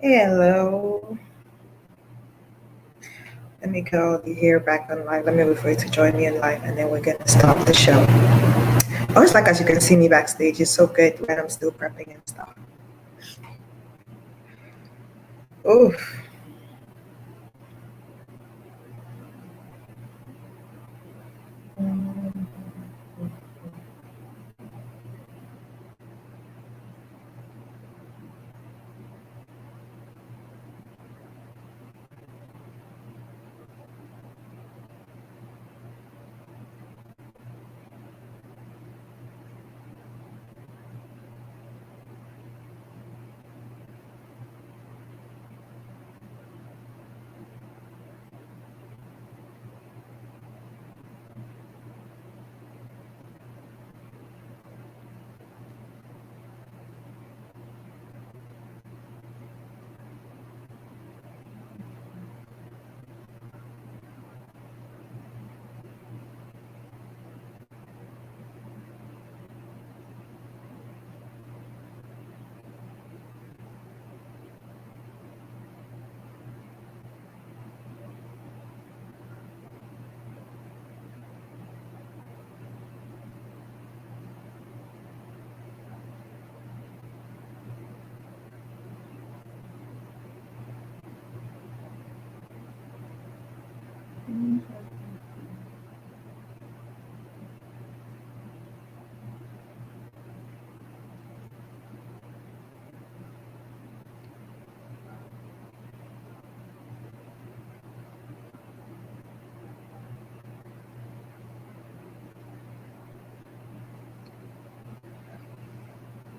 Hello. Let me go here back on live. Let me wait for you to join me in live and then we're gonna start the show. Oh, it's like as you can see me backstage. It's so good when I'm still prepping and stuff. Oof.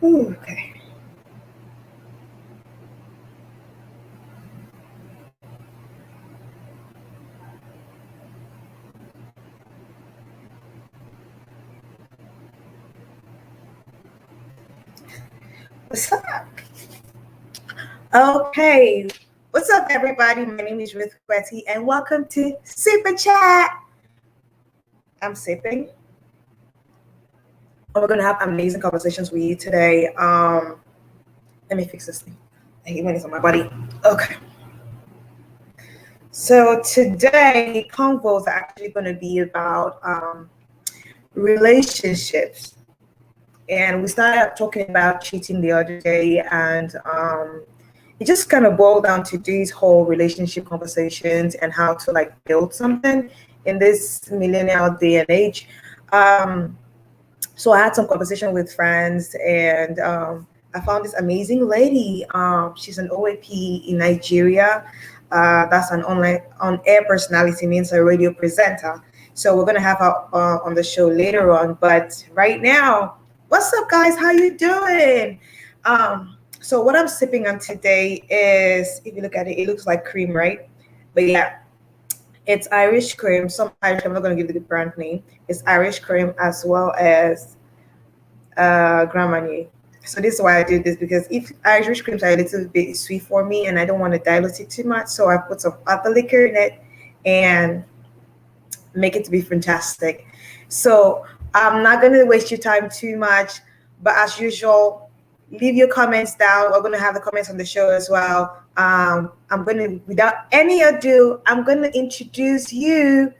Ooh, okay. What's up? Okay. What's up, everybody? My name is Ruth Nkweti, and welcome to Super Chat. I'm sipping. And we're gonna have amazing conversations with you today. Let me fix this thing. I hate when it's on my body. Okay. So today, convos are actually going to be about relationships, and we started talking about cheating the other day, and it just kind of boiled down to these whole relationship conversations and how to like build something in this millennial day and age. So I had some conversation with friends, and I found this amazing lady. She's an OAP in Nigeria. That's an online on-air personality, means a radio presenter. So we're gonna have her on the show later on. But right now, what's up, guys? How you doing? So what I'm sipping on today is, if you look at it, it looks like cream, right? But yeah, it's Irish cream. Some Irish. I'm not gonna give you the brand name. It's Irish cream as well as Grand Marnier. So this is why I do this, because if Irish creams are a little bit sweet for me and I don't want to dilute it too much, so I put some other liquor in it and make it to be fantastic. So I'm not going to waste your time too much, but as usual, leave your comments down. We're going to have the comments on the show as well. I'm going to, without any ado, I'm going to introduce you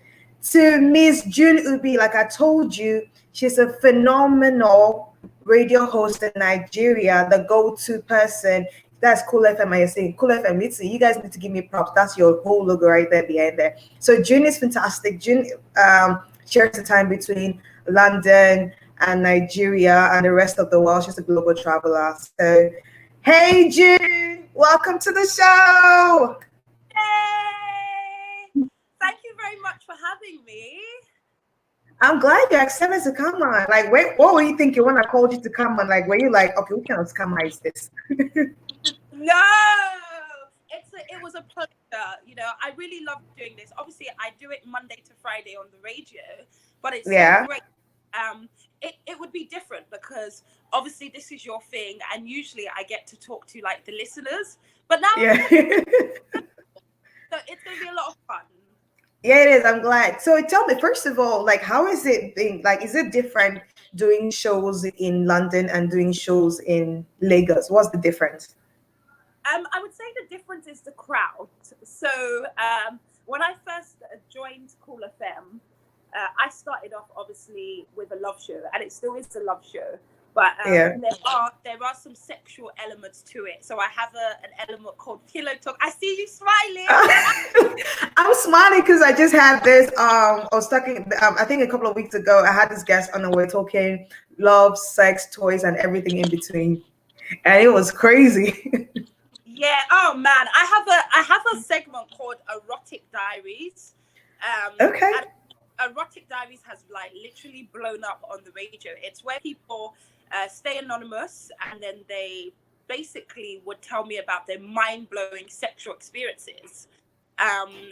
to Miss June Ubi. Like I told you, she's a phenomenal radio host in Nigeria, the go-to person. That's Cool FM. I say Cool FM. You guys need to give me props. That's your whole logo right there behind there. So June is fantastic. June shares the time between London and Nigeria and the rest of the world. She's a global traveler. So, hey June, welcome to the show. Hey! Thank you very much for having me. I'm glad you accepted to come on. Like, wait, what were you thinking when I called you to come on? Like, were you like, okay, we can't is this? No, it was a pleasure. You know, I really love doing this. Obviously, I do it Monday to Friday on the radio, but it's so great. It would be different because obviously this is your thing, and usually I get to talk to like the listeners. But now, so it's gonna be a lot of fun. Yeah, it is. I'm glad. So tell me, first of all, like, how is it being, like, is it different doing shows in London and doing shows in Lagos? What's the difference? I would say the difference is the crowd. So when I first joined Cool FM, I started off obviously with a love show, and it still is a love show. But there are some sexual elements to it. So I have an element called pillow talk. I see you smiling. I'm smiling because I just had this. I was talking. I think a couple of weeks ago, I had this guest on, and we're talking love, sex, toys, and everything in between, and it was crazy. Yeah. Oh man, I have a segment called Erotic Diaries. Okay. And Erotic Diaries has like literally blown up on the radio. It's where people stay anonymous, and then they basically would tell me about their mind-blowing sexual experiences.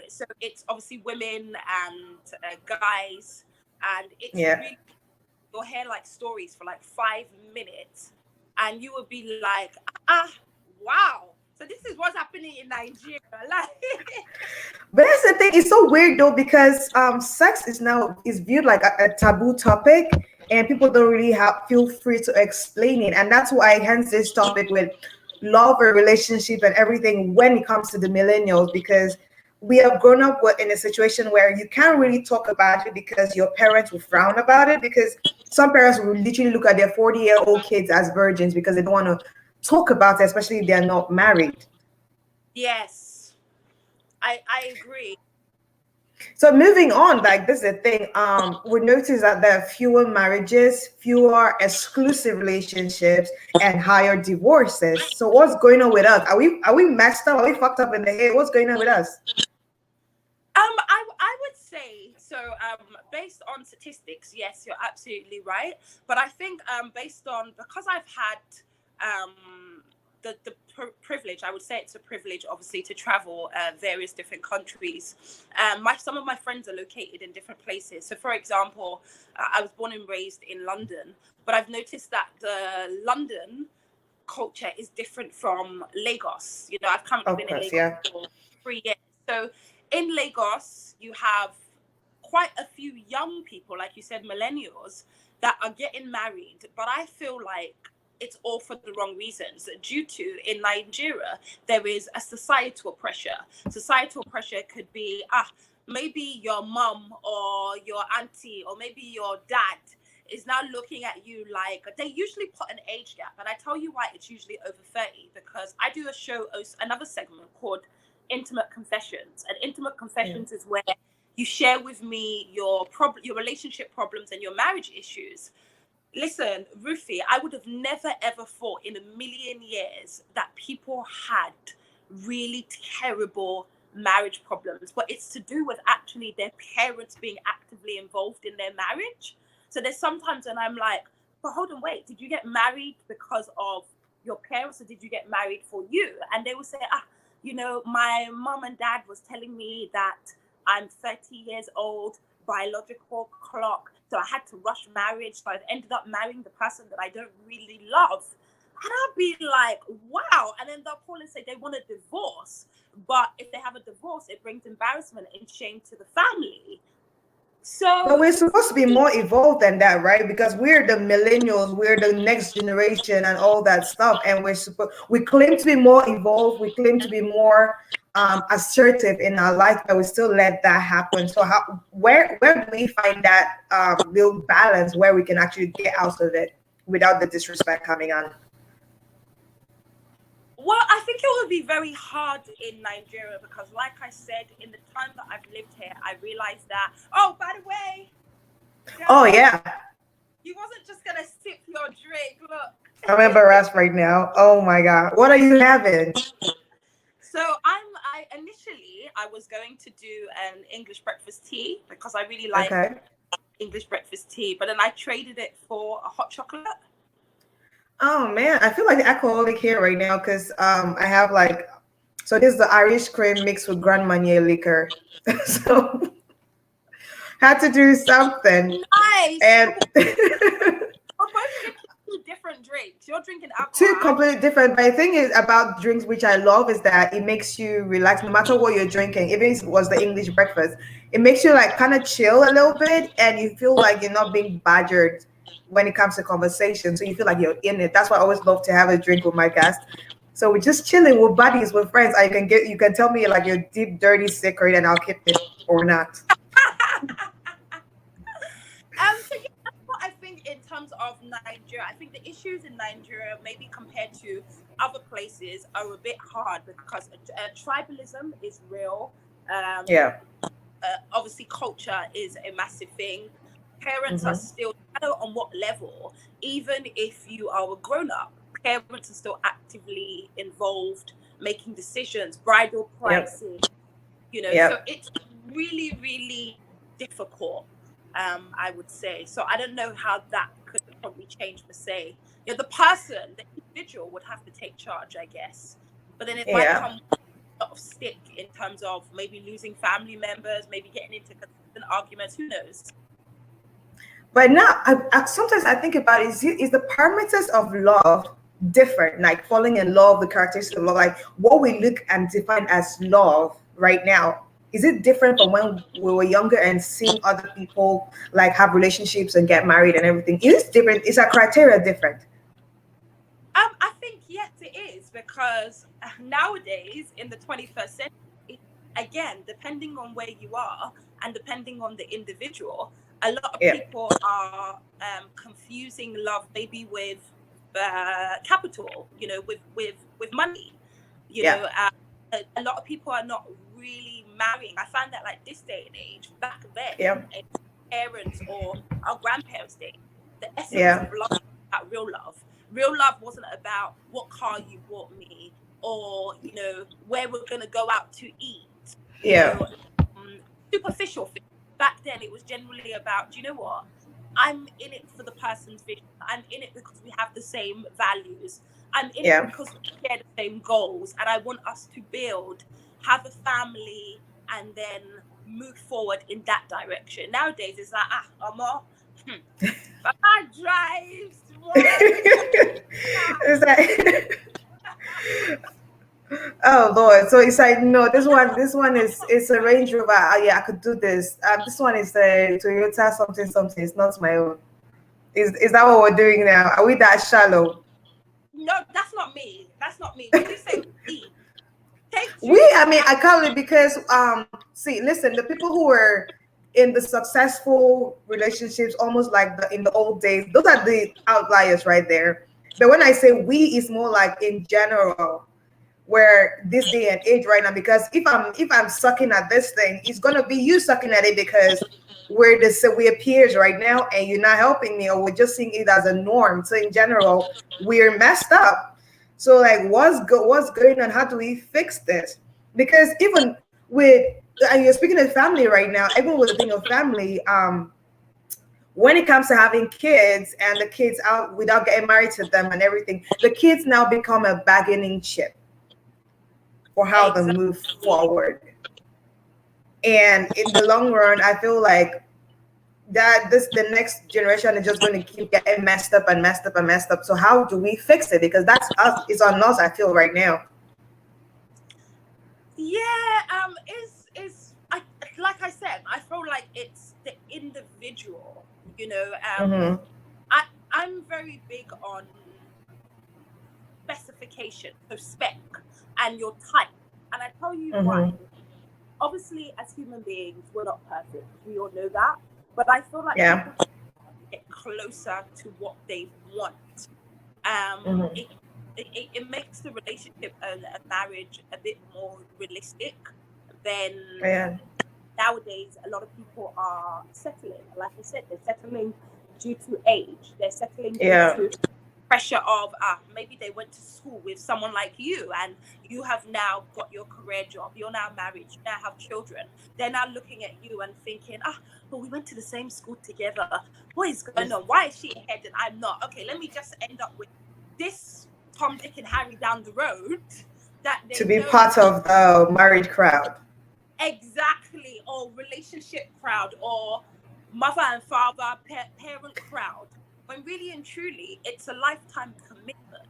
So it's obviously women and guys, and it's really, you'll hear like stories for like 5 minutes, and you would be like, wow. So this is what's happening in Nigeria. Like, but that's the thing. It's so weird though, because sex is viewed like a taboo topic, and people don't really feel free to explain it. And that's why hence this topic with love and relationship and everything when it comes to the millennials, because we have grown up in a situation where you can't really talk about it because your parents will frown about it, because some parents will literally look at their 40-year-old kids as virgins because they don't want to talk about it, especially if they're not married. Yes, I agree. So moving on, like this is the thing. We notice that there are fewer marriages, fewer exclusive relationships, and higher divorces. So what's going on with us? Are we messed up? Are we fucked up in the head? What's going on with us? I would say so. Based on statistics, yes, you're absolutely right. But I think based on, because I've had the privilege, I would say it's a privilege, obviously, to travel various different countries. Some of my friends are located in different places. So, for example, I was born and raised in London, but I've noticed that the London culture is different from Lagos. You know, I've currently been in Lagos for 3 years. So, in Lagos, you have quite a few young people, like you said, millennials, that are getting married. But I feel like it's all for the wrong reasons. Due to, in Nigeria, there is a societal pressure. Societal pressure could be, maybe your mom or your auntie or maybe your dad is now looking at you like, they usually put an age gap. And I tell you why it's usually over 30, because I do another segment called Intimate Confessions. And Intimate Confessions is where you share with me your relationship problems and your marriage issues. Listen, Ruthie, I would have never ever thought in a million years that people had really terrible marriage problems, but it's to do with actually their parents being actively involved in their marriage. So there's sometimes when I'm like, but hold on, wait, did you get married because of your parents, or did you get married for you? And they will say, my mom and dad was telling me that I'm 30 years old, biological clock, so I had to rush marriage. So I've ended up marrying the person that I don't really love. And I'll be like, wow. And then they'll call and say they want a divorce. But if they have a divorce, it brings embarrassment and shame to the family. But we're supposed to be more evolved than that, right? Because we're the millennials, we're the next generation and all that stuff. And we claim to be more evolved, we claim to be more assertive in our life, but we still let that happen. So where do we find that real balance where we can actually get out of it without the disrespect coming on? Well, I think it would be very hard in Nigeria because, like I said, in the time that I've lived here, I realized that, by the way. You wasn't just going to sip your drink. Look. I'm embarrassed right now. Oh, my God. What are you having? So initially, I was going to do an English breakfast tea because I really like English breakfast tea. But then I traded it for a hot chocolate. Oh man, I feel like alcoholic here right now because I have so this is the Irish cream mixed with Grand Marnier liquor. So had to do something. Nice. And two different drinks. You're drinking alcohol. Two completely different. But the thing is about drinks, which I love, is that it makes you relax no matter what you're drinking. Even if it was the English breakfast, it makes you kind of chill a little bit, and you feel like you're not being badgered when it comes to conversation. So you feel like you're in it. That's why I always love to have a drink with my guests. So we're just chilling with buddies, with friends. You can tell me like your deep, dirty secret, and I'll keep it or not. So yeah, that's what I think in terms of Nigeria. I think the issues in Nigeria, maybe compared to other places, are a bit hard because tribalism is real. Yeah. Obviously, culture is a massive thing. Parents are still, I don't know on what level, even if you are a grown up, parents are still actively involved, making decisions, bridal pricing, you know, so it's really, really difficult, I would say. So I don't know how that could probably change per se. You know, the individual would have to take charge, I guess. But then it might come with a lot of stick in terms of maybe losing family members, maybe getting into consistent arguments, who knows? But now, sometimes I think about is the parameters of love different? Like falling in love, the characteristics of love, like what we look and define as love right now. Is it different from when we were younger and seeing other people like have relationships and get married and everything? Is it different? Is our criteria different? I think yes, it is, because nowadays in the 21st century, again, depending on where you are and depending on the individual, a lot of people are confusing love maybe with capital, you know, with money. You know, a lot of people are not really marrying. I find that like this day and age, back then, parents or our grandparents' day, the essence of love is about real love. Real love wasn't about what car you bought me or, you know, where we're going to go out to eat. You know, superficial things. Back then, it was generally about, do you know what? I'm in it for the person's vision. I'm in it because we have the same values. I'm in it because we share the same goals. And I want us to build, have a family, and then move forward in that direction. Nowadays, it's like, Amo, Papa drives. It's like, oh Lord! So it's like, no, this one is it's a Range Rover. Yeah, I could do this. This one is a Toyota something something. It's not my own. Is that what we're doing now? Are we that shallow? No, that's not me. That's not me. When you say we, I mean, I call it because see, listen, the people who were in the successful relationships, almost like in the old days, those are the outliers right there. But when I say we, it's more like in general, where this day and age right now, because if I'm sucking at this thing, it's gonna be you sucking at it, because we're peers right now and you're not helping me, or we're just seeing it as a norm. So in general, we're messed up. So like what's going on? How do we fix this? Because even with, and you're speaking of family right now, even with the thing of family, when it comes to having kids and the kids out without getting married to them and everything, the kids now become a bargaining chip for how they move forward. And in the long run, I feel like that the next generation is just going to keep getting messed up and messed up and messed up. So how do we fix it? Because that's us. It's on us, I feel, right now. Yeah, like I said, I feel like it's the individual. You know, I'm very big on specification, so spec and your type, and I tell you why. Obviously, as human beings, we're not perfect. We all know that. But I feel like people get closer to what they want. It makes the relationship and a marriage a bit more realistic than nowadays. A lot of people are settling. Like I said, they're settling due to age. They're settling due to pressure of maybe they went to school with someone like you and you have now got your career job, you're now married, you now have children. They're now looking at you and thinking, well, we went to the same school together, what is going on, why is she ahead and I'm not? Okay, let me just end up with this Tom, Dick and Harry down the road that they to be part of the married crowd. Exactly. Or relationship crowd, or mother and father parent crowd, when really and truly it's a lifetime commitment.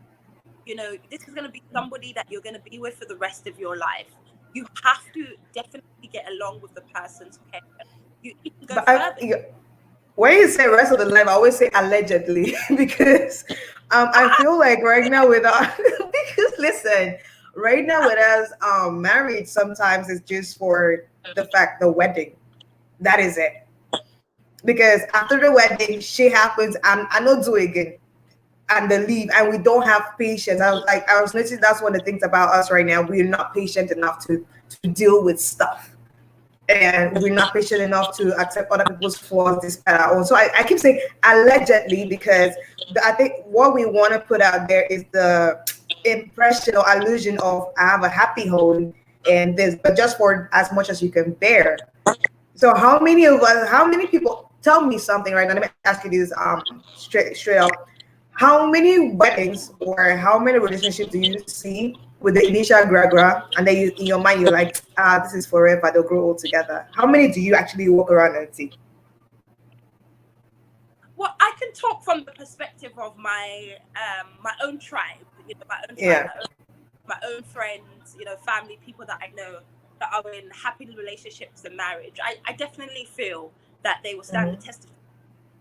You know, this is going to be somebody that you're going to be with for the rest of your life. You have to definitely get along with the person's parent. You can go further. When you say rest of the life, I always say allegedly because I feel like right now with our because Listen, right now with us, marriage sometimes is just for the wedding. That is it. Because after the wedding, shit happens, and I not do it again, and they leave, and we don't have patience. I was noticing that's one of the things about us right now. We're not patient enough to deal with stuff, and we're not patient enough to accept other people's flaws despite our own. So I keep saying allegedly because I think what we want to put out there is the impression or illusion of I have a happy home and this, but just for as much as you can bear. So how many people tell me something right now? Let me ask you this straight up. How many weddings or how many relationships do you see with the initial gra and then in your mind you're like, this is forever, they'll grow old together? How many do you actually walk around and see? Well, I can talk from the perspective of my own tribe, my own friends, family, people that I know that are in happy relationships and marriage. I definitely feel that they will stand the test of,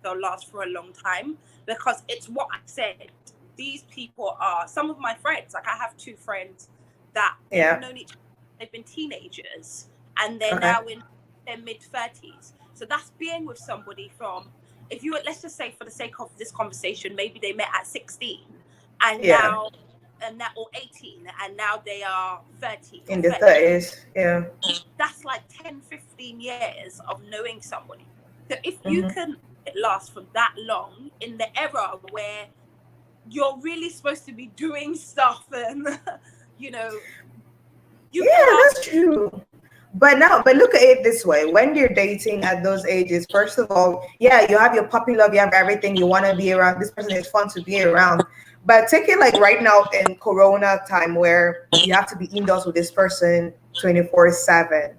they'll last for a long time, because it's what I said. These people are some of my friends. Like I have two friends that they've known each other, they've been teenagers and they're now in their mid-30s. So that's being with somebody from, if you were, let's just say for the sake of this conversation, maybe they met at 16 and now or 18 and now they are 30 in the 30s. That's like 10-15 years of knowing somebody. So if you can last for that long in the era where you're really supposed to be doing stuff and that's true. But look at it this way. When you're dating at those ages, first of all, you have your puppy love, you have everything, you want to be around. This person is fun to be around. But take it like right now in Corona time where you have to be indoors with this person 24/7.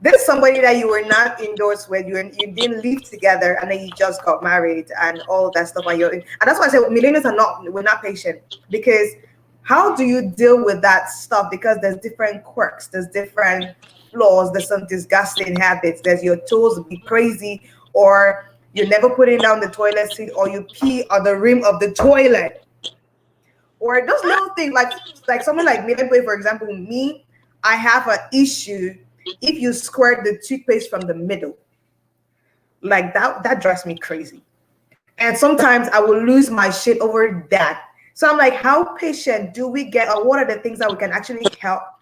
This somebody that you were not indoors with, you didn't live together, and then you just got married and all that stuff. And that's why I say millennials we're not patient, because how do you deal with that stuff? Because there's different quirks, there's different flaws, there's some disgusting habits. There's your tools be crazy, or you're never putting down the toilet seat, or you pee on the rim of the toilet, or those little things like someone like me. For example, me, I have an issue if you squirt the toothpaste from the middle. Like that drives me crazy. And sometimes I will lose my shit over that. So I'm like, how patient do we get, or what are the things that we can actually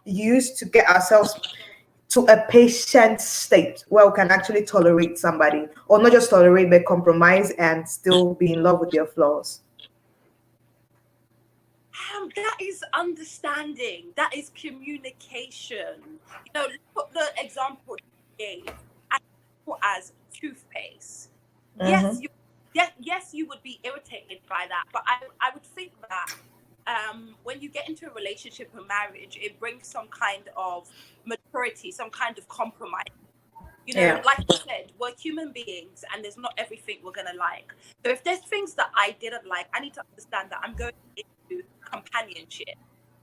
use to get ourselves to a patient state where we can actually tolerate somebody, or not just tolerate, but compromise and still be in love with their flaws? That is understanding. That is communication. Look at the example you gave as toothpaste. Yes, you would be irritated by that, but I would think that when you get into a relationship or marriage, it brings some kind of maturity, some kind of compromise. Like you said, we're human beings and there's not everything we're going to like. So if there's things that I didn't like, I need to understand that I'm going into companionship.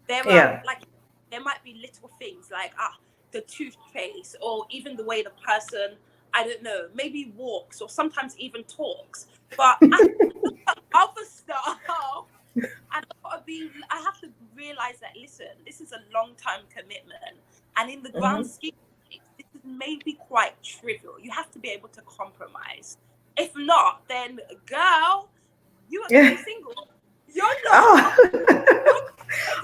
There might be little things like the toothpaste, or even the way the person, I don't know, maybe walks or sometimes even talks. But other stuff, I have to realize that, listen, this is a long-time commitment. And in the grand scheme, this is maybe quite trivial. You have to be able to compromise. If not, then girl, you are going to be single. You're not.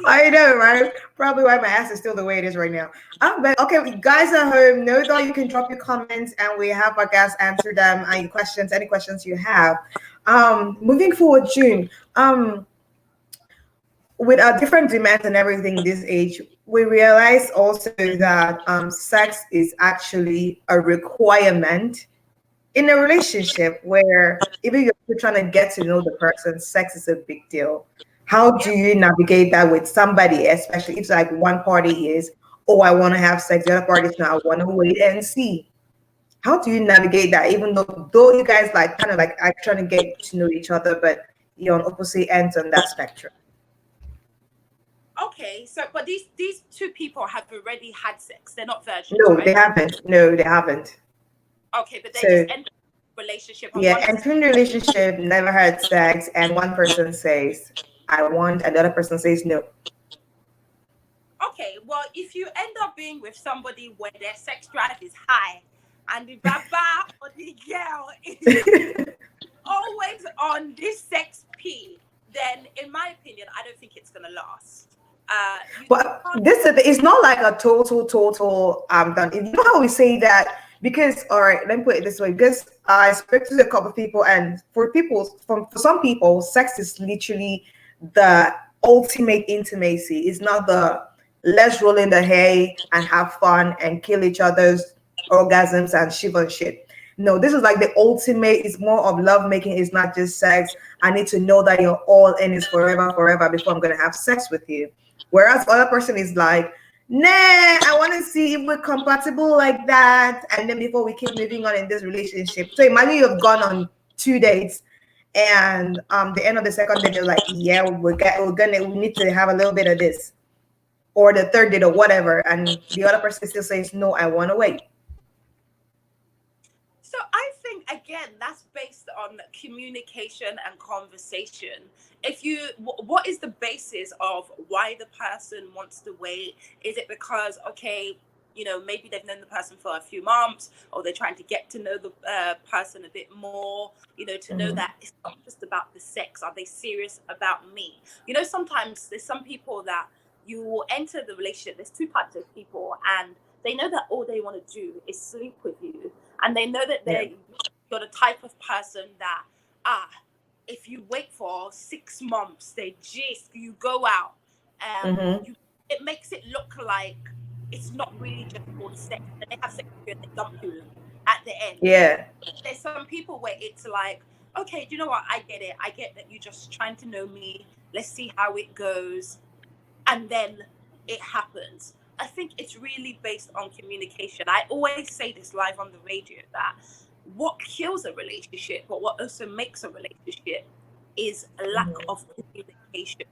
I know, right? Probably why my ass is still the way it is right now. But okay, guys at home, know that you can drop your comments and we have our guests answer them. Any questions you have. Moving forward, June. With our different demands and everything this age, we realize also that sex is actually a requirement in a relationship, where even if you're trying to get to know the person, sex is a big deal. How do you navigate that with somebody, especially if like one party is, oh, I want to have sex, the other party is not, I want to wait and see? How do you navigate that, even though you guys like kind of like are trying to get to know each other, but you're on opposite ends on that spectrum? Okay, so but these two people have already had sex. They're not virgins. No, right? they haven't. No, they haven't. Okay, but they just end the relationship. Entering the relationship, never had sex, and one person says, I want, and the other person says no. Okay, well, if you end up being with somebody where their sex drive is high and the baba or the girl is always on this sex P, then in my opinion, I don't think it's gonna last. But this is not like a total done. You know how we say that, because all right, let me put it this way, because I spoke to a couple of people, and for some people, sex is literally the ultimate intimacy. It's not the let's roll in the hay and have fun and kill each other's orgasms and shiver and shit. No, this is like the ultimate. It's more of love making. It's not just sex. I need to know that you're all in this forever before I'm gonna have sex with you. Whereas the other person is like, nah, I want to see if we're compatible like that. And then before we keep moving on in this relationship. So imagine you've gone on 2 dates, and the end of the second date, they're like, yeah, we need to have a little bit of this. Or the third date or whatever. And the other person still says, no, I want to wait. So I think, again, that's based on communication and conversation. What is the basis of why the person wants to wait? Is it because, okay, maybe they've known the person for a few months, or they're trying to get to know the person a bit more, to know that it's not just about the sex. Are they serious about me? Sometimes there's some people that you will enter the relationship. There's two types of people, and they know that all they want to do is sleep with you. And they know that you're the type of person that, if you wait for 6 months, you go out, it makes it look like it's not really just for sex. And they have sex with you and they dump you at the end. Yeah. There's some people where it's like, okay, do you know what? I get it. I get that you're just trying to know me. Let's see how it goes. And then it happens. I think it's really based on communication. I always say this live on the radio, that what kills a relationship, but what also makes a relationship, is a lack of communication.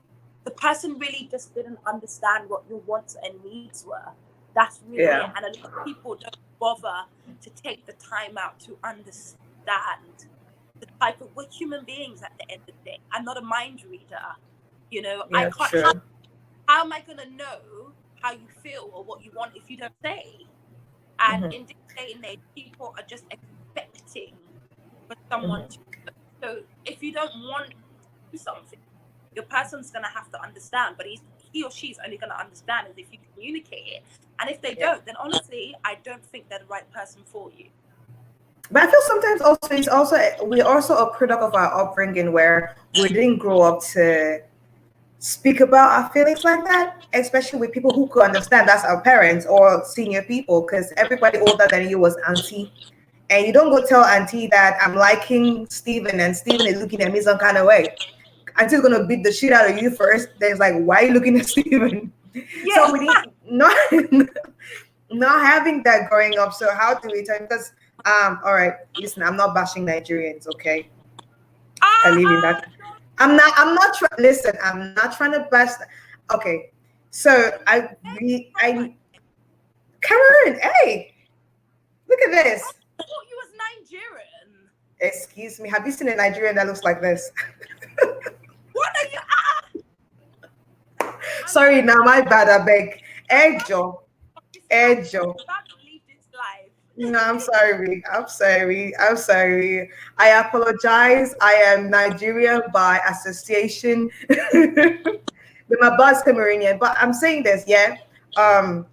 The person really just didn't understand what your wants and needs were. That's really it. And a lot of people don't bother to take the time out to understand the type of, we're human beings at the end of the day. I'm not a mind reader. I can't. How am I going to know how you feel or what you want if you don't say? And in this day and age, people are just expecting for someone to. So if you don't want to do something, your person's going to have to understand. But he or she's only going to understand is if you communicate it. And if they don't, then honestly, I don't think they're the right person for you. But I feel sometimes we're also a product of our upbringing, where we didn't grow up to speak about our feelings like that, especially with people who could understand. That's our parents or senior people, because everybody older than you was auntie, and you don't go tell auntie that I'm liking Steven and Steven is looking at me some kind of way. Auntie's gonna beat the shit out of you first. Then it's like, why are you looking at Steven? So we need not having that growing up. So how do we turn? Because all right, listen, I'm not bashing Nigerians, okay? I live in that. I'm not listen, I'm not trying to bash. Okay. So Cameron, hey, look at this. I thought you was Nigerian. Excuse me. Have you seen a Nigerian that looks like this? What are you? Sorry, now my bad, I beg. Ejo. No, I'm sorry. I apologize. I am Nigerian by association. But my boss Cameroonian. But I'm saying this, yeah. I've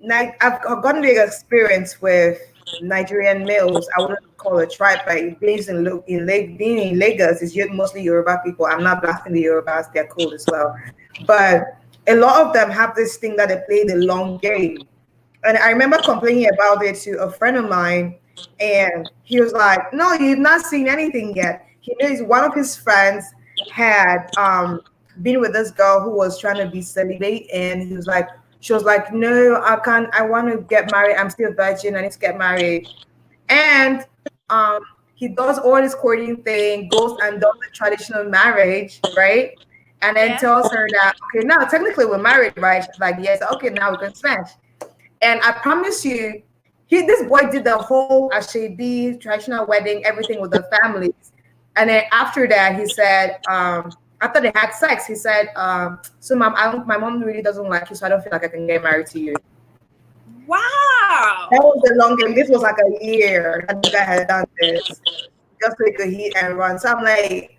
gotten the experience with Nigerian males. I wouldn't call it tribe, but being in Lagos is mostly Yoruba people. I'm not blasting the Yorubas; they're cool as well. But a lot of them have this thing that they play the long game. And I remember complaining about it to a friend of mine, and he was like, "No, you've not seen anything yet." He knows one of his friends had been with this girl who was trying to be celibate, and she was like, "No, I can't. I want to get married. I'm still a virgin. I need to get married." And he does all this courting thing, goes and does the traditional marriage, right? And then tells her that, okay, now technically we're married, right? She's like, yes, okay, now we can smash. And I promise you, this boy did the whole Ashebi traditional wedding, everything with the families. And then after that, he said, after they had sex, he said, "So, mom, my mom really doesn't like you, so I don't feel like I can get married to you." Wow. That was the long game. This was like a year that this guy had done this just so he could hit and run. So I'm like,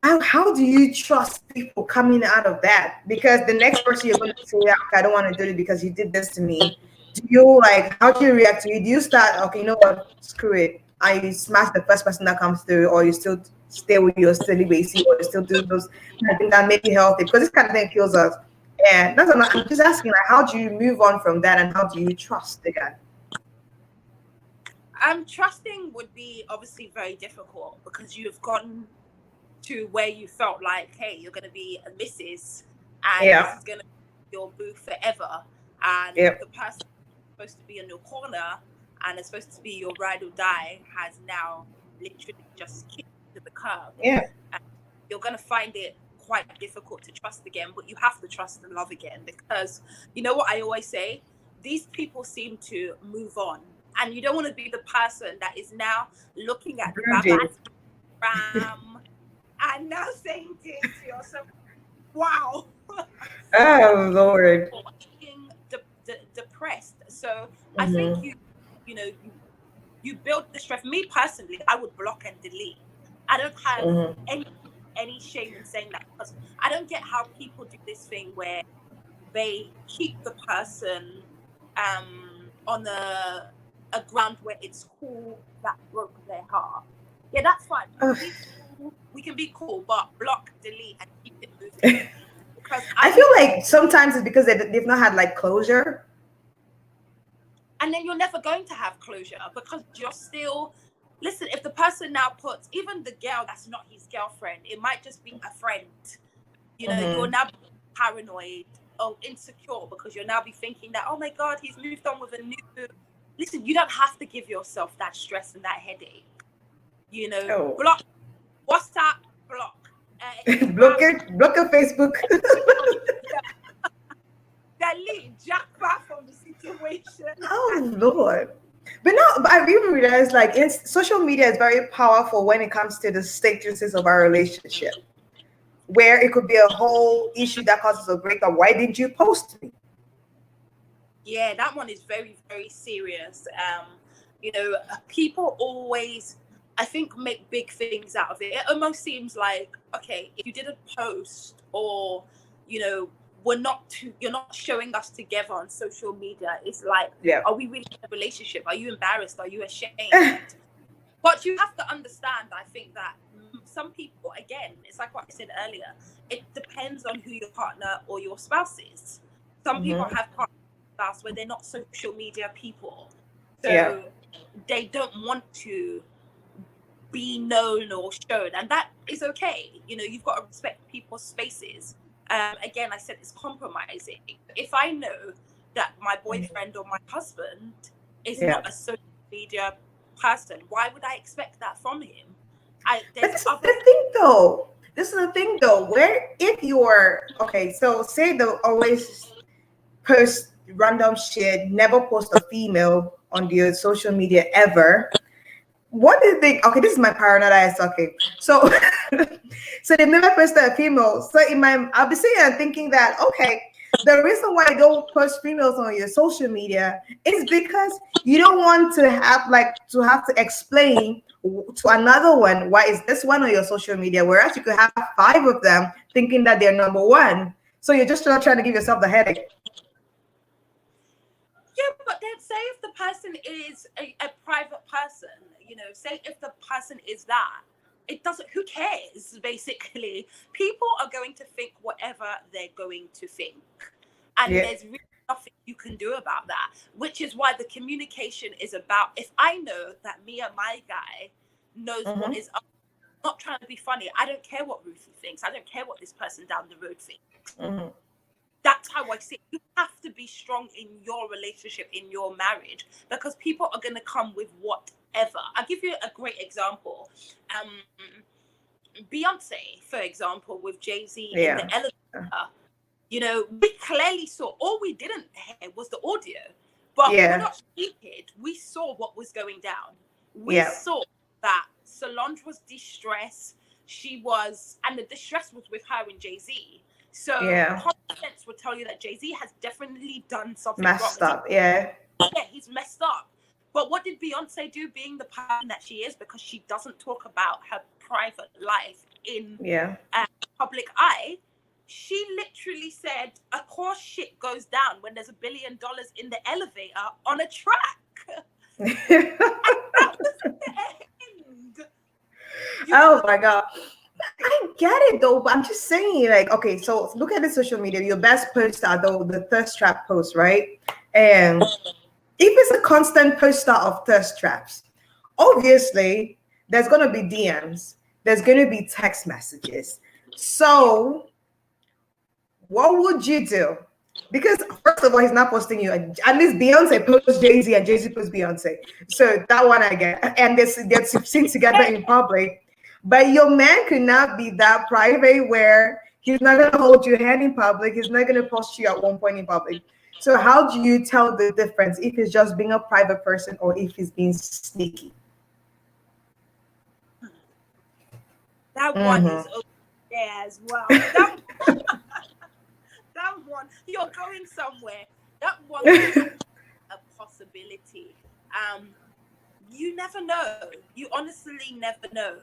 how do you trust people coming out of that? Because the next person you're going to say, "Yeah, okay, I don't want to do it because you did this to me." Do you like, how do you react to it? Do you start, okay, you know what, screw it. I smash the first person that comes through, or you still stay with your celibacy, or you still do those kind of things that make you healthy? Because this kind of thing kills us. And that's what I'm just asking, like, how do you move on from that and how do you trust the guy? Trusting would be obviously very difficult because you've gotten to where you felt like, hey, you're going to be a missus and this Yeah. is going to be your boo forever. And Yep. the person supposed to be in your corner and is supposed to be your ride or die has now literally just kicked to the curb. Yeah. And you're going to find it quite difficult to trust again, but you have to trust and love again because you know what I always say? These people seem to move on. And you don't want to be the person that is now looking at the Brooding. Instagram and now saying to yourself, wow. Oh Lord. Being depressed. So I think Mm-hmm. you build the stress. Me personally, I would block and delete. I don't have Mm-hmm. any shame in saying that because I don't get how people do this thing where they keep the person on a ground where it's cool that broke their heart. Yeah, that's fine. We can be cool, but block, delete, and keep it moving. Because I feel like sometimes it's because they've not had like closure. and then you're never going to have closure because you're still listen, if the person now puts even the girl that's not his girlfriend, it might just be a friend. You're Mm-hmm. now paranoid or insecure because you'll now be thinking that, oh my God, he's moved on with a new. Listen, you don't have to give yourself that stress and that headache. Oh. Block WhatsApp, block block Instagram, it, block your Facebook. delete, jackpot from the situation. Oh Lord. But no, but I really realized like social media is very powerful when it comes to the statuses of our relationship. Where it could be a whole issue that causes a breakup. Why didn't you post me? Yeah, that one is very, very serious. People always, I think, make big things out of it. It almost seems like, okay, if you didn't post or, you know, you're not showing us together on social media. It's like, Yeah. are we really in a relationship? Are you embarrassed? Are you ashamed? But you have to understand, I think, that some people, again, it's like what I said earlier, it depends on who your partner or your spouse is. Some people Mm-hmm. have partners where they're not social media people. Yeah. So they don't want to be known or shown. And that is okay. You've got to respect people's spaces. Again, I said it's compromising. If I know that my boyfriend or my husband is Yeah. not a social media person, why would I expect that from him? But There's this is other the thing though. This is the thing though, where if you're okay, so say they'll always post random shit, never post a female on their social media ever. What do you think? Okay, this is my paranoid eyes talking. So so they've never posted a female. So I'll be sitting and thinking that okay, the reason why I don't post females on your social media is because you don't want to have to explain to another one why is this one on your social media, whereas you could have five of them thinking that they're number one. So you're just not trying to give yourself the headache. Yeah, but then say if the person is a private person, say if the person is that, it doesn't, who cares, basically? People are going to think whatever they're going to think. And Yeah. there's really nothing you can do about that, which is why the communication is about, if I know that me and my guy knows what Mm-hmm. is up, I'm not trying to be funny. I don't care what Ruthie thinks. I don't care what this person down the road thinks. Mm-hmm. That's how I see it. You have to be strong in your relationship, in your marriage, because people are going to come with whatever. I'll give you a great example. Beyonce, for example, with Jay-Z in the Yeah. elevator, we clearly saw, all we didn't hear was the audio, but we're Yeah. not stupid. We saw what was going down. We Yeah. saw that Solange was distressed. and the distress was with her and Jay-Z. So common sense would tell you that Jay-Z has definitely done something messed wrong. Up, yeah, he's messed up. But what did Beyonce do, being the person that she is, because she doesn't talk about her private life in public eye? She literally said, of course shit goes down when there's $1 billion in the elevator on a track. And that was the end. Oh my God. I get it though, but I'm just saying, like, okay, so look at the social media. Your best posts are the thirst trap posts, right? And if it's a constant poster of thirst traps, obviously there's going to be DMs, there's going to be text messages. So what would you do? Because first of all, he's not posting you. At least Beyonce posts Jay-Z and Jay-Z posts Beyonce. So that one I get. And they're seen together in public. But your man could not be that private where he's not going to hold your hand in public. He's not going to post you at one point in public. So how do you tell the difference if he's just being a private person or if he's being sneaky? That one is over there as well. That one, you're going somewhere. That one is a possibility. You never know. You honestly never know.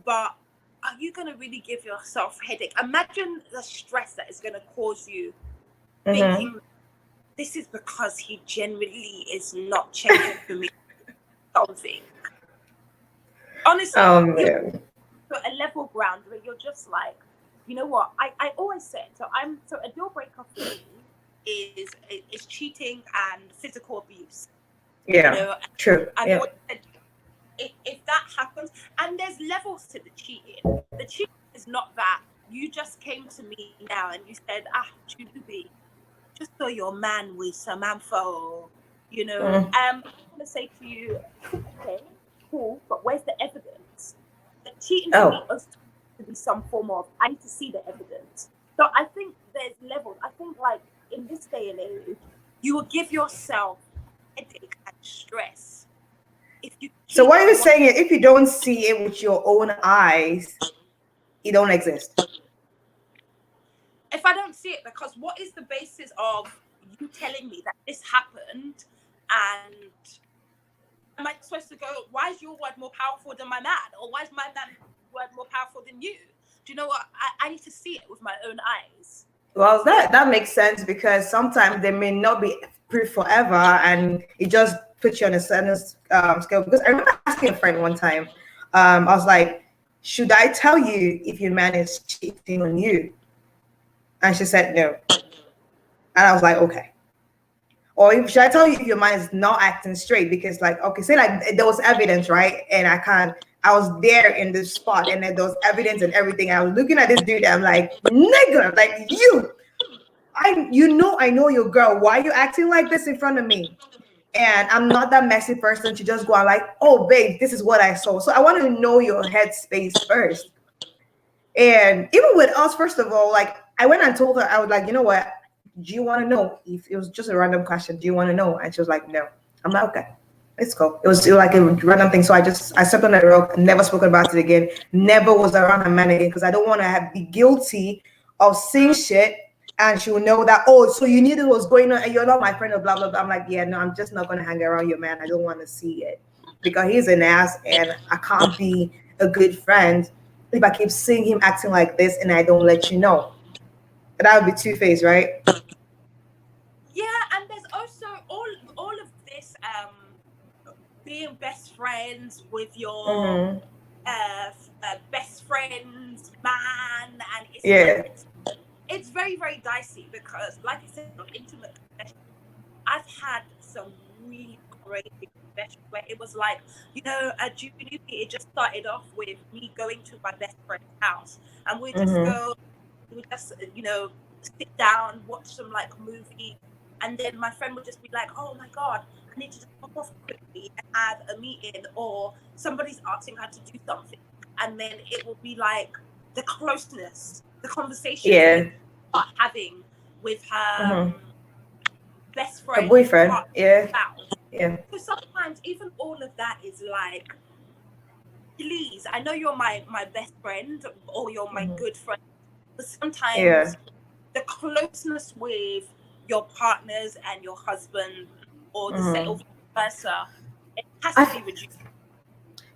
But are you going to really give yourself a headache? Imagine the stress that is going to cause you thinking, this is because he generally is not checking for me something. Honestly, you're at a level ground where you're just like, you know what? I always said, so a deal breaker for me is cheating and physical abuse. Yeah, you know? True. I've always said, if that happens, and there's levels to the cheating. The cheating is not that you just came to me now and you said, Judy, just so your man with Samantha, you know. I'm gonna say to you, okay, cool, but where's the evidence? The cheating to me is to be some form of, I need to see the evidence. So I think there's levels. I think like in this day and age, you will give yourself headache and stress. So what you're saying is, if you don't see it with your own eyes, it don't exist. If I don't see it, because what is the basis of you telling me that this happened, and am I supposed to go, why is your word more powerful than my man? Or why is my man's word more powerful than you? Do you know what? I need to see it with my own eyes. Well, that makes sense, because sometimes there may not be proof forever, and it just puts you on a certain scale. Because I remember asking a friend one time, I was like, should I tell you if your man is cheating on you? And she said no. And I was like, okay. Or should I tell you if your man is not acting straight? Because like, okay, say like there was evidence, right? And I was there in the spot, and then there was evidence and everything. I was looking at this dude, and I'm like, nigga, like I know your girl. Why are you acting like this in front of me? And I'm not that messy person to just go and like, oh babe, this is what I saw. So I want to know your headspace first. And even with us, first of all, like I went and told her, I was like, you know what? Do you want to know? If it was just a random question, do you want to know? And she was like, no. I'm like, okay, it's cool. It was like a random thing. So I stepped on that rope, never spoken about it again. Never was around a man again, because I don't want to be guilty of seeing shit. And she will know that, oh, so you knew what's going on and you're not my friend or blah, blah, blah. I'm like, yeah, no, I'm just not going to hang around your man. I don't want to see it, because he's an ass and I can't be a good friend if I keep seeing him acting like this and I don't let you know. That would be two-faced, right? Yeah, and there's also all of this being best friends with your best friend's man, and it's very, very dicey, because like I said, on intimate confessions, I've had some really great confessions where it was like, you know, at June Ubi, it just started off with me going to my best friend's house, and we just you know, sit down, watch some like movie, and then my friend would just be like, oh my god, I need to just pop off quickly and have a meeting, or somebody's asking her to do something, and then it will be like the closeness, the conversation having with her best friend, her boyfriend, spouse. yeah. So sometimes even all of that is like, please, I know you're my best friend or you're my good friend, but Yeah. sometimes the closeness with your partners and your husband or the set or vice versa, it has to I be reduced.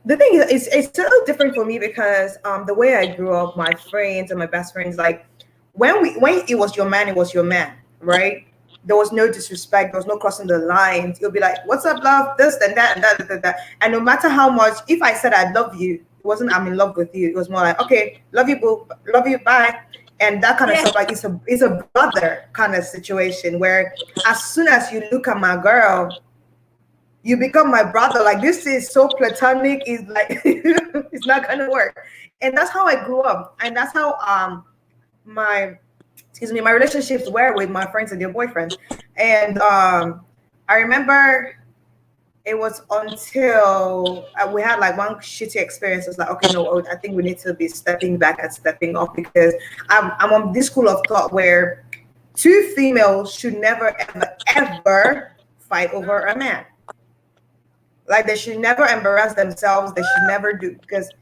the thing is, it's a little different for me because the way I grew up, my friends and my best friends, like when it was your man, it was your man, right? There was no disrespect, there was no crossing the lines. You'll be like, "What's up, love?" This and that and that, that, that. And no matter how much, if I said I love you, it wasn't I'm in love with you. It was more like, "Okay, love you, boo, love you, bye," and that kind of Yeah. stuff. Like it's a brother kind of situation where as soon as you look at my girl, you become my brother. Like this is so platonic. Is like it's not gonna work. And that's how I grew up, and that's how my my relationships were with my friends and their boyfriends. And I remember it was until we had like one shitty experience. It's like, okay, no, I think we need to be stepping back and stepping off because I'm on this school of thought where two females should never ever ever fight over a man. Like they should never embarrass themselves. They should never do because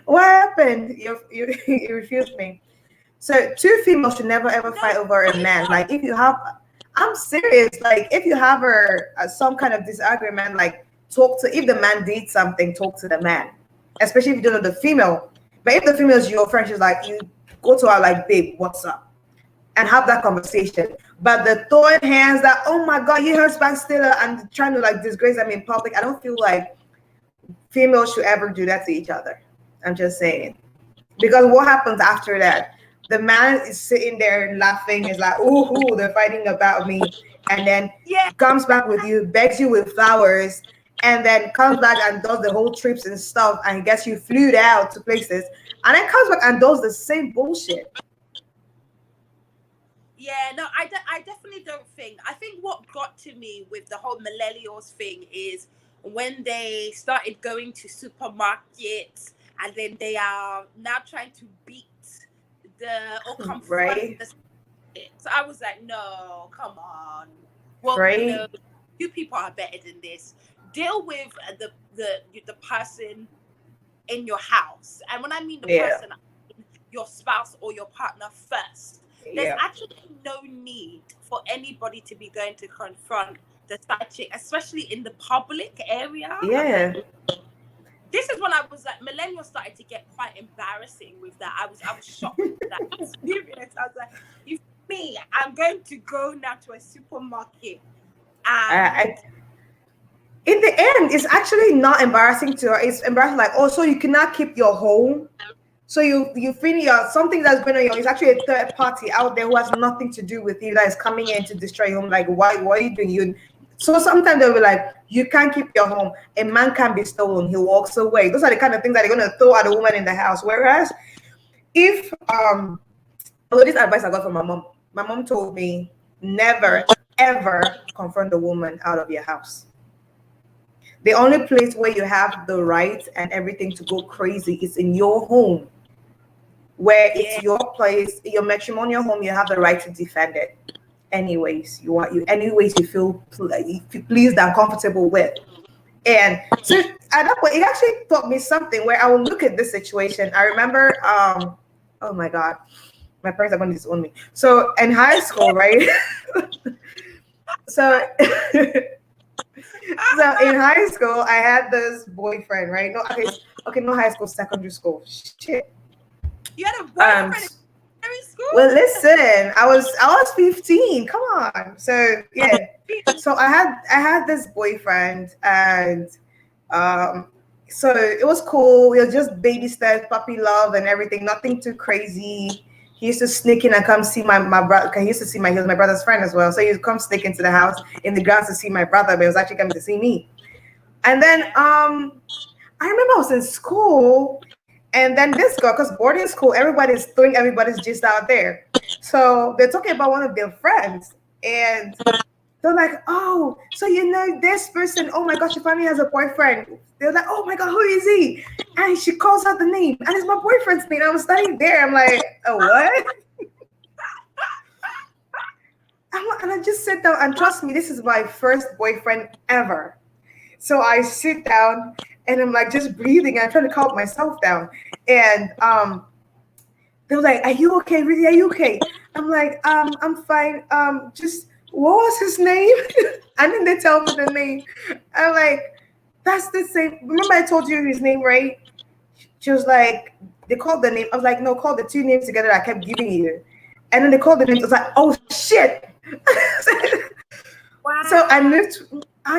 what happened? You refused me. So two females should never ever No, fight over a wait, man. no. Like if you have, I'm serious. Like if you have some kind of disagreement, like talk to. If the man did something, talk to the man. Especially if you don't know the female. But if the female is your friend, she's like you go to her like, babe, what's up? And have that conversation. But the throwing hands that, oh my God, you husband stealer and trying to like disgrace them in public, I don't feel like females should ever do that to each other. I'm just saying. Because what happens after that? The man is sitting there laughing, is like, ooh, they're fighting about me. And then Yeah. comes back with you, begs you with flowers, and then comes back and does the whole trips and stuff and gets you flued out to places. And then comes back and does the same bullshit. Yeah, no, I definitely don't think. I think what got to me with the whole millennials thing is when they started going to supermarkets and then they are now trying to beat or confront Right? the. So I was like, no, come on. Well, Right? you people are better than this. Deal with the person in your house, and when I mean the Yeah. person, I mean your spouse or your partner first. There's Yeah. actually no need for anybody to be going to confront the side chick, especially in the public area. Yeah. This is when I was like, millennials started to get quite embarrassing with that. I was shocked with that experience. I was like, you me, I'm going to go now to a supermarket and I, in the end, it's actually not embarrassing to her. It's embarrassing, like, oh, so you cannot keep your home. So you feel something that's going on. It's actually a third party out there who has nothing to do with you that is coming in to destroy your home. Like, why? What are you doing? So sometimes they'll be like, you can't keep your home. A man can be stolen. He walks away. Those are the kind of things that they're going to throw at a woman in the house. Whereas if although this advice I got from my mom told me never ever confront a woman out of your house. The only place where you have the right and everything to go crazy is in your home, where it's yeah, your place, your matrimonial home. You have the right to defend it. Anyways you feel pleased and comfortable with. And so at that point, it actually taught me something where I will look at this situation. I remember, oh my God, my parents are going to disown me. So in high school, right? so So in high school, I had this boyfriend, right? No, okay, no high school, secondary school. Shit. you had a Um, boyfriend in secondary well, school. listen, I was 15. Come on. So yeah. So I had this boyfriend, and um, so it was cool. We were just baby steps, puppy love, and everything. Nothing too crazy. He used to sneak in and come see my brother. He used to see he was my brother's friend as well. So he would come sneak into the house in the grounds to see my brother, but he was actually coming to see me. And then Yeah. I remember I was in school, and then this girl, because boarding school, everybody's throwing everybody's gist out there. So they're talking about one of their friends, and they're like, "Oh, so you know this person? Oh my gosh, she finally has a boyfriend." They're like, "Oh my God, who is he?" And she calls out the name, and it's my boyfriend's name. I was standing there. I'm like, "Oh what?" And I just sit down and trust me, this is my first boyfriend ever. So I sit down and I'm like just breathing. I'm trying to calm myself down. And they were like, "Are you okay, Ruthie? Are you okay?" I'm like, I'm fine. Just what was his name?" And then they tell me the name. I'm like, "That's the same. Remember I told you his name, right?" She was like, "They called the name." I was like, "No, call the two names together that I kept giving you." And then they called the names. I was like, "Oh shit!" So I Wow. moved.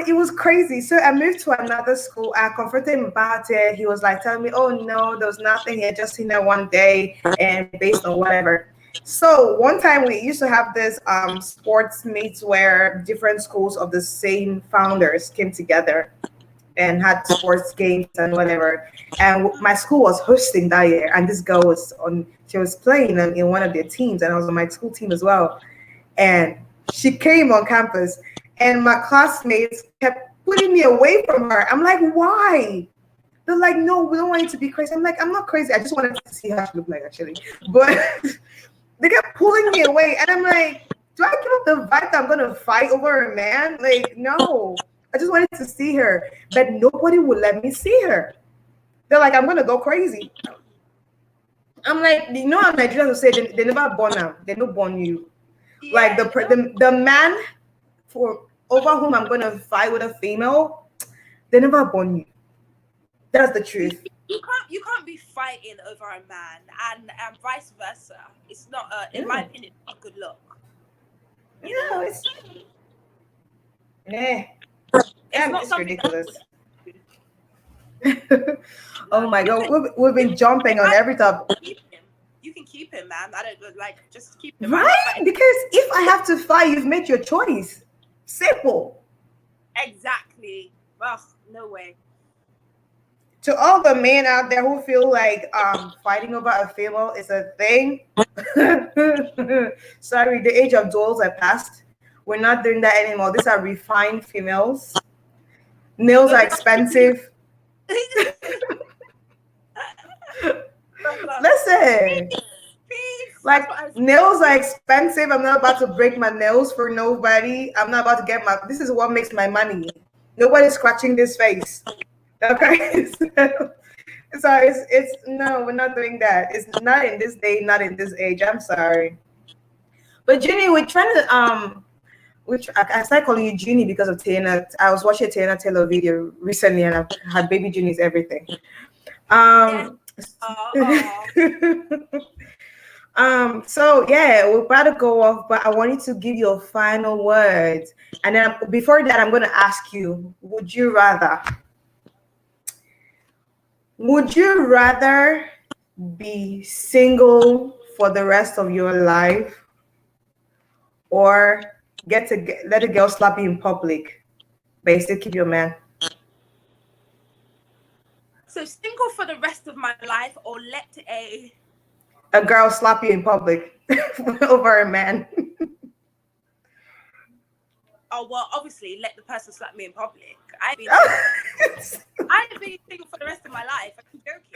It was crazy. So I moved to another school. I confronted him about it. He was like telling me, "Oh no, there was nothing here. Just seen that one day, and based on whatever." So one time we used to have this sports meets where different schools of the same founders came together and had sports games and whatever. And my school was hosting that year, and this girl was on. She was playing in one of their teams, and I was on my school team as well. And she came on campus, and my classmates kept putting me away from her. I'm like, why? They're like, no, we don't want you to be crazy. I'm like, I'm not crazy. I just wanted to see how she looked like, actually. But they kept pulling me away, and I'm like, do I give up the vibe that I'm gonna fight over a man? Like, no. I just wanted to see her, but nobody would let me see her. They're like, I'm gonna go crazy. I'm like, you know how Nigerians will say they never born them, they don't born you. Like Yeah, no, the man for over whom I'm gonna fight with a female, they never born you. That's the you, truth. you can't be fighting over a man, and vice versa. It's not in my No, opinion, not a good look. You no, know, it's eh, it's not it's something that ridiculous. you do. Oh No, my you god, can we've you been jumping on I every topic, keep him. You can keep him, man. I don't like just keep him. I'm not right? fighting. Because if I have to fight, you've made your choice. Simple. Exactly. Ugh, no way. To all the men out there who feel like fighting over a female is a thing, sorry, the age of duels are past. We're not doing that anymore. These are refined females. Nails But are we are expensive. Listen, peace, peace. like That's what I say. nails are expensive. I'm not about to break my nails for nobody. I'm not about to get my. This is what makes my money. Nobody's scratching this face. Okay. So it's no, we're not doing that. It's not in this day, not in this age. I'm sorry. But Junie, we're trying to which I started calling you Junie because of Tana. I was watching a Tana Taylor video recently, and I've had baby Junie's everything. Yes. Um, Oh, so yeah, we're about to go off, but I wanted to give you a final words, and then before that, I'm going to ask you: Would you rather be single for the rest of your life, or let a girl slap you in public, but you still keep your man? so single for the rest of my life, or let a A girl slap you in public over a man. oh well, obviously let the person slap me in public. I ain't been single. I ain't been single for the rest of my life. I'm joking.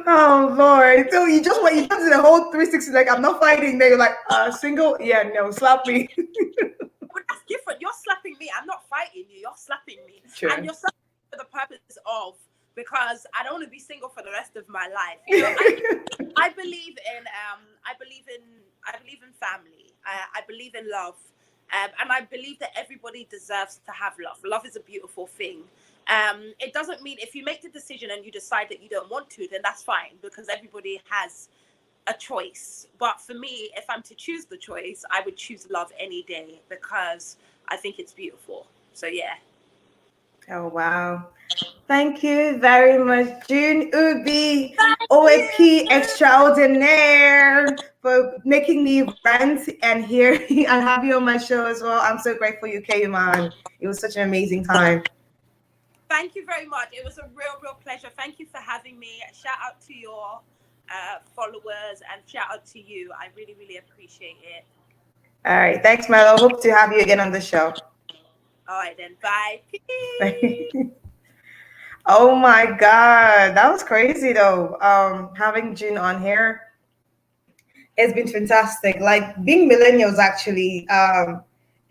Oh Lord! So you just did the whole 360. Like, I'm not fighting. Then you're like, single? Yeah, no, slap me. But that's different. You're slapping me. I'm not fighting you. You're slapping me, and True. you're slapping me for the purpose of because I don't want to be single for the rest of my life. I believe in I believe in family. I believe in love, and I believe that everybody deserves to have love. Love is a beautiful thing. It doesn't mean if you make the decision and you decide that you don't want to, then that's fine because everybody has a choice. But for me, if I'm to choose the choice, I would choose love any day because I think it's beautiful. So yeah. Oh wow! Thank you very much, June Ubi, Thank OAP you. extraordinaire, for making me rant and hear and have you on my show as well. I'm so grateful you came on. It was such an amazing time. Thank you very much. It was a real pleasure. Thank you for having me. Shout out to your followers and shout out to you. I really appreciate it. All right. Thanks, Melo. Hope to have you again on the show. All right then. Bye. Peace. Oh my God. That was crazy though. Having June on here. It's been fantastic. Like being millennials actually,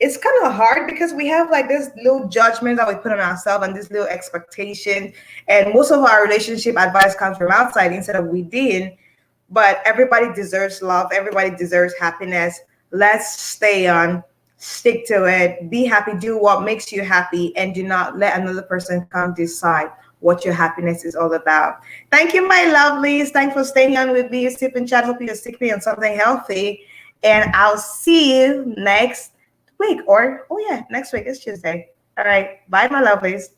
it's kind of hard because we have like this little judgment that we put on ourselves and this little expectation. And most of our relationship advice comes from outside instead of within. But everybody deserves love. Everybody deserves happiness. Let's stay on, stick to it, be happy, do what makes you happy, and do not let another person come decide what your happiness is all about. Thank you, my lovelies. Thanks for staying on with me, Sip and Chat. Hope you're sipping on something healthy. And I'll see you next week. Or, oh yeah, next week is Tuesday. All right. Bye, my lovelies.